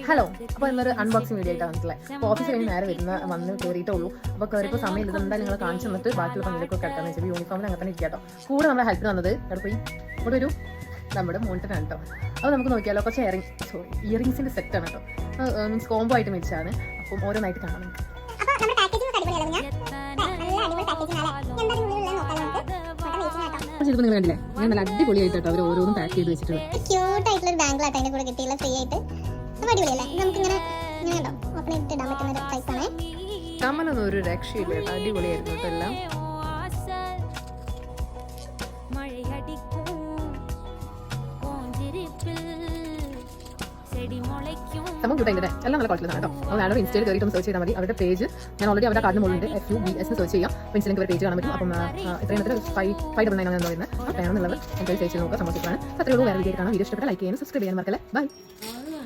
Hello, അപ്പോൾ ഇന്നൊരു unboxing video ആയിട്ടാണ് വന്നിട്ടുള്ളത്. അപ്പോൾ ഓഫീസിൽ കഴിഞ്ഞ് നേരെ വന്ന് കയറിയിട്ടേ ഉള്ളൂ. അപ്പോൾ കയറിയപ്പോൾ സമയം ഇത് എന്താ നിങ്ങൾ കാണിച്ചു തന്നിട്ട് ബാക്കിയുള്ള പണിയിലൊക്കെ കിടക്കാന്ന് വെച്ചാൽ യൂണിഫോമിൽ അങ്ങനെ തന്നെ ഇരിക്കാട്ടോ. കൂടെ നമ്മുടെ ഹെൽപ്പിന് വന്നത് ഇവിടെ പോയി ഇവിടെ ഒരു നമ്മുടെ മോണിറ്ററാണ് കേട്ടോ. അപ്പോൾ നമുക്ക് നോക്കിയാലോ, കുറച്ച് ഇയറിങ്സിൻ്റെ സെറ്റാണ് കേട്ടോ. മീൻസ് കോംബോ ആയിട്ട് മേടിച്ചാണ്. അപ്പം ഓരോന്നായിട്ട് കാണാം നമുക്ക്. നിങ്ങൾ കണ്ടില്ലേ, ഞാൻ നല്ല അടിപൊളിയായിട്ട് കേട്ടോ അവർ ഓരോന്നും പാക്ക് ചെയ്ത് വെച്ചിട്ടുണ്ട്. ക്യൂട്ട് ആയിട്ടുള്ള ഒരു ബാങ്കിലായിട്ട് അതിന്റെ കൂടെ കിട്ടിയില്ല ഫ്രീ ആയിട്ട്. അടിപൊളിയല്ലേ, നമുക്ക് ഇങ്ങനെ ഇങ്ങനെ ഓപ്പൺ ചെയ്തിട്ട് ഇടാൻ പറ്റുന്ന ഒരു ടൈപ്പാണ്. കമ്മലൊന്നും ഒരു രക്ഷയില്ല കേട്ടോ, അടിപൊളിയായിരുന്നു കേട്ടോ എല്ലാം. സംഭവം കൂടെ എല്ലാം നല്ല ക്വാളിറ്റിയിലാണ് കേട്ടോ. അപ്പോൾ മാഡം ഇൻസ്റ്റയിൽ കയറിയിട്ട് സെർച്ച് ചെയ്താൽ മതി. അവരുടെ പേജ് ഞാൻ ഓൾറെഡി അവരുടെ കാർഡിന് മുകളിൽ FUBS സെർച്ച് ചെയ്യാം. അപ്പോൾ ഇൻസ്റ്റയിൽ പേജ് കാണാൻ പറ്റും. അപ്പം ഇത്രയും 599 എന്ന് പറയുന്നത് വേണമെന്നുള്ളത് എനിക്ക് ചേച്ചി നോക്കുക. സമ്മതിക്കാണ്. അത്രയുള്ളൂ. വേറെ വീഡിയോ കാണാം. വീഡിയോ ഇഷ്ടപ്പെട്ട ലൈക്ക് ചെയ്യാനും സബ്സ്ക്രൈബ് ചെയ്യാനും മറക്കല്ലേ. ബൈ.